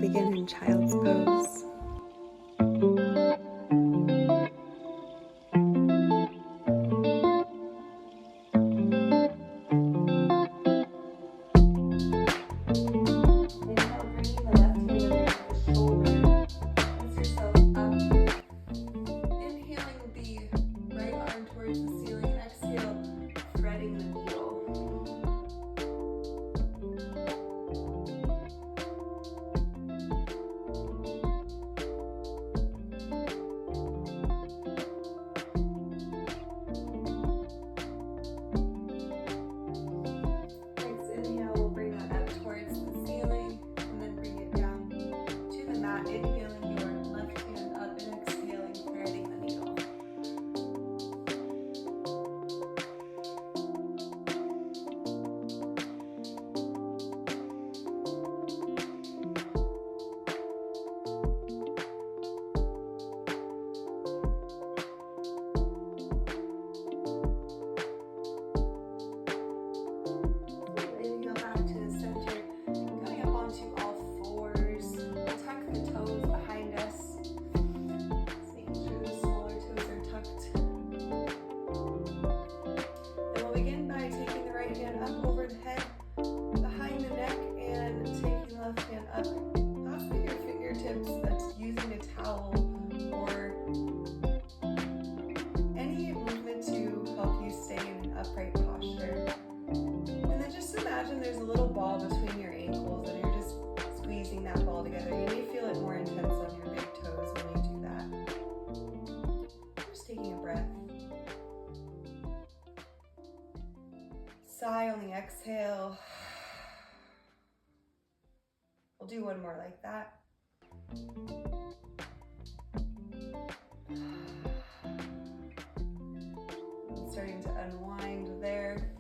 begin in child's pose. There's a little ball between your ankles and you're just squeezing that ball together. You may feel it more intense on your big toes when you do that. Just taking a breath. Sigh on the exhale. We'll do one more like that. Starting to unwind there.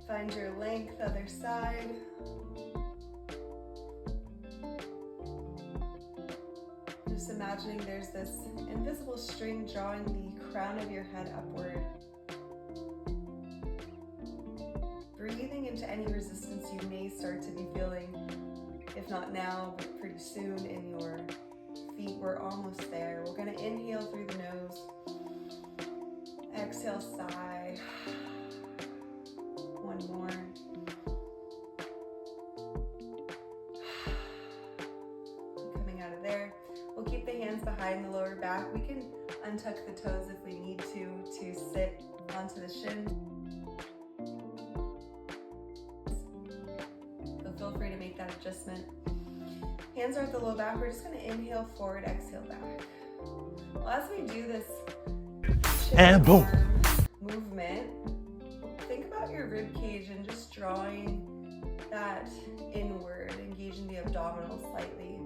Find your length, other side. Just imagining there's this invisible string drawing the crown of your head upward. Breathing into any resistance you may start to be feeling, if not now, but pretty soon in your feet. We're almost there. We're going to inhale through the nose. Exhale, sigh. One more. Coming out of there. We'll keep the hands behind the lower back. We can untuck the toes if we need to sit onto the shin. So feel free to make that adjustment. Hands are at the low back. We're just going to inhale forward, exhale back. Well, as we do this and boom movement, think about your rib cage and just drawing that inward, engaging the abdominal slightly.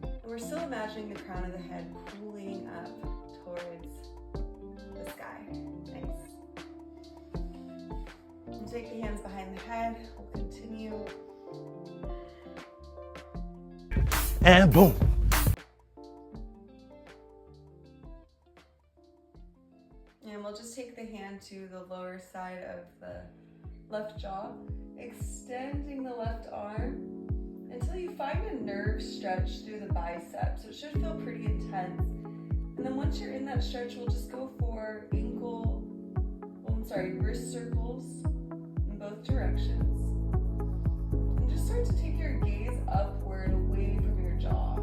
And we're still imagining the crown of the head pulling up towards the sky. Nice. And take the hands behind the head. We'll continue. and boom. And we'll just take the hand to the lower side of the left jaw, extending the left arm until you find a nerve stretch through the bicep. So it should feel pretty intense. And then once you're in that stretch, we'll just go for wrist circles in both directions. And just start to take your gaze upward away from your jaw.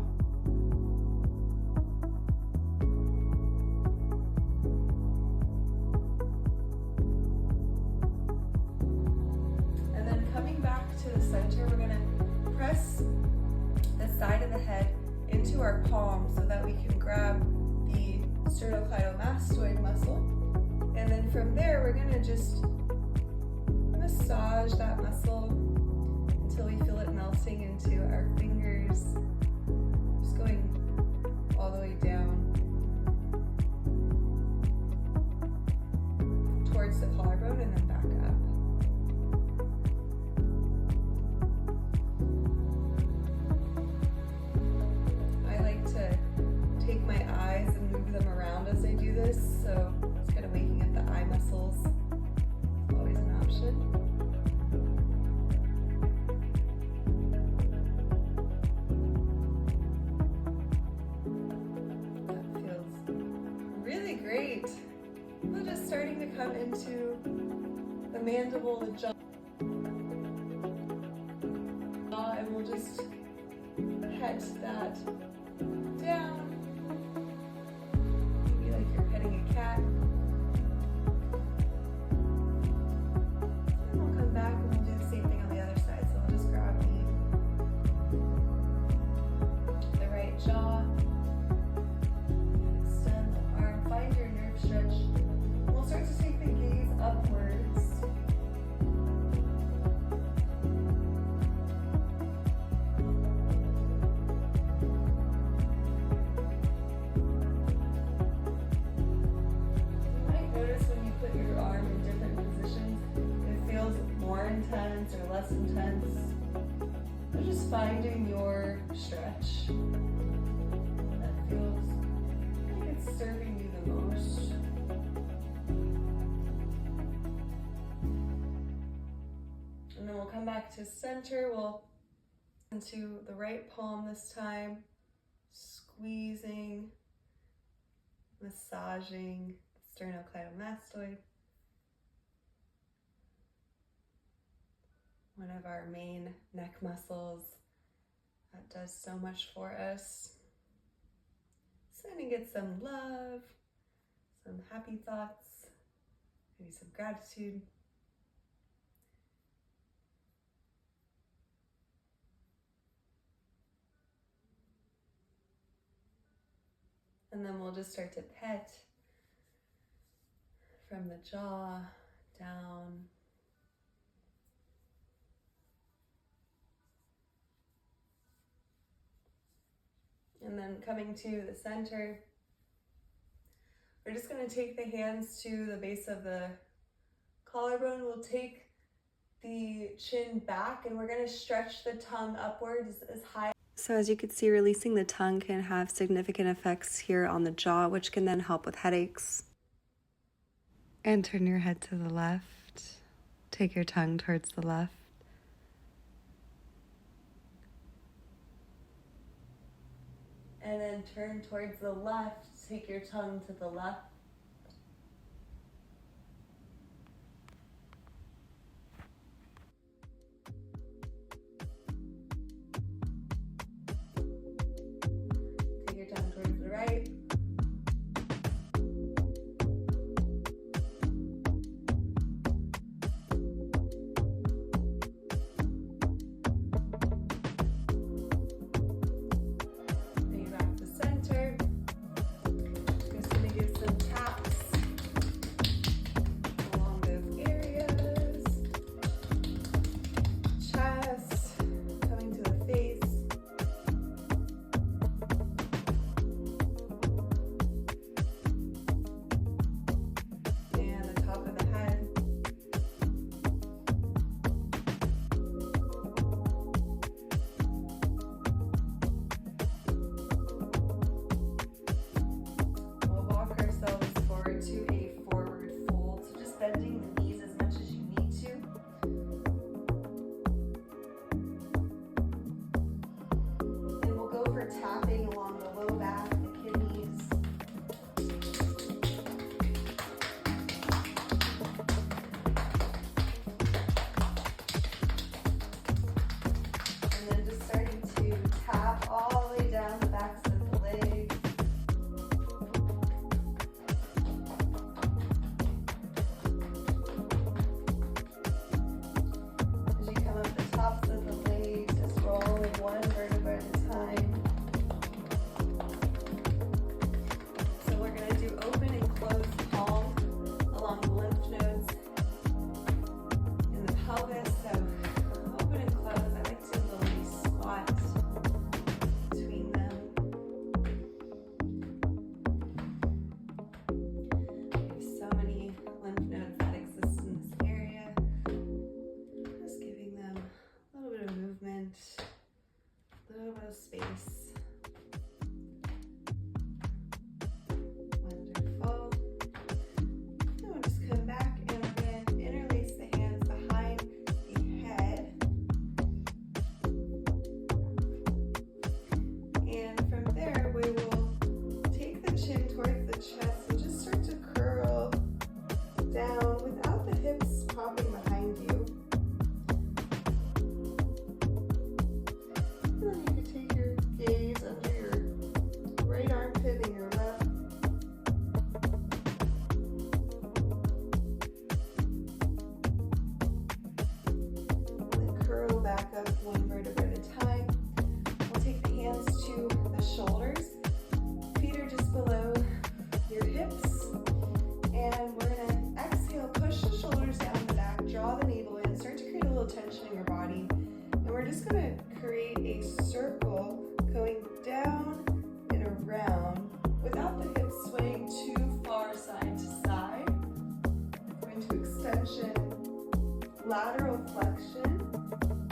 And then coming back to the center, we're gonna press the side of the head into our palm so that we can grab the sternocleidomastoid muscle. And then from there, we're gonna just massage that muscle until we feel it melting into our fingers, just going all the way down towards the collarbone and then back up. I like to take my eyes and move them around as I do this, so it's kind of waking up the eye muscles. It's always an option. come into the mandible, the jaw, and we'll just pet that down. Maybe like you're petting a cat. And we'll come back and we'll do the same thing on the other side. So we'll just grab the right jaw, extend the arm, find your nerve stretch. And we'll start to take the gaze upwards. Intense or less intense. You're just finding your stretch that feels like it's serving you the most. And then we'll come back to center. We'll into the right palm this time, squeezing, massaging the sternocleidomastoid. One of our main neck muscles that does so much for us. Sending it some love, some happy thoughts, maybe some gratitude. And then we'll just start to pet from the jaw down. And then coming to the center, we're just going to take the hands to the base of the collarbone. We'll take the chin back and we're going to stretch the tongue upwards as high. So as you can see, releasing the tongue can have significant effects here on the jaw, which can then help with headaches. And turn your head to the left. Take your tongue towards the left. And then turn towards the left, take your tongue to the left. Take your tongue towards the right. Tapping along the low back, the kidneys. And then just starting to tap all the way down the backs of the legs. As you come up the tops of the legs, just rolling one vertebra at a time. Space. Wonderful. Now we'll just come back and we're going to interlace the hands behind the head. And from there we will take the chin towards the chest and just start to curl down circle going down and around without the hips swaying too far side to side. Going to extension, lateral flexion,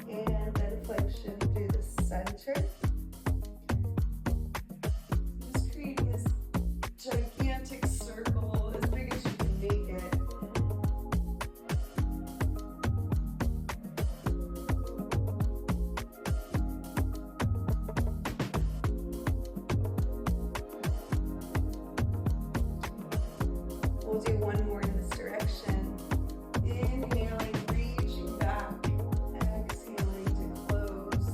and then flexion through the center. Just creating this gigantic circle as big as you can make it. We'll do one more in this direction. Inhaling, reaching back. Exhaling to close.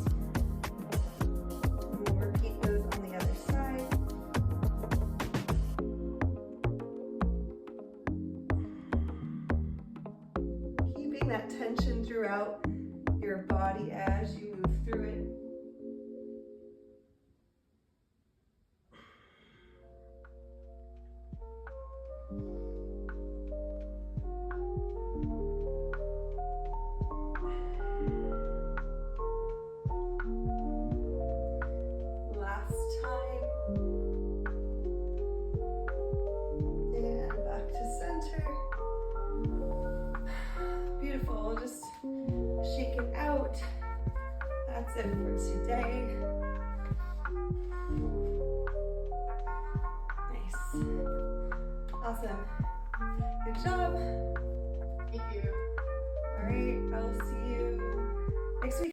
And we'll repeat those on the other side. Keeping that tension throughout your body as you move through it. Last time. And back to center. Beautiful. Just shake it out. That's it for today. Nice. Awesome. Good job. Thank you. All right, I'll see you next week.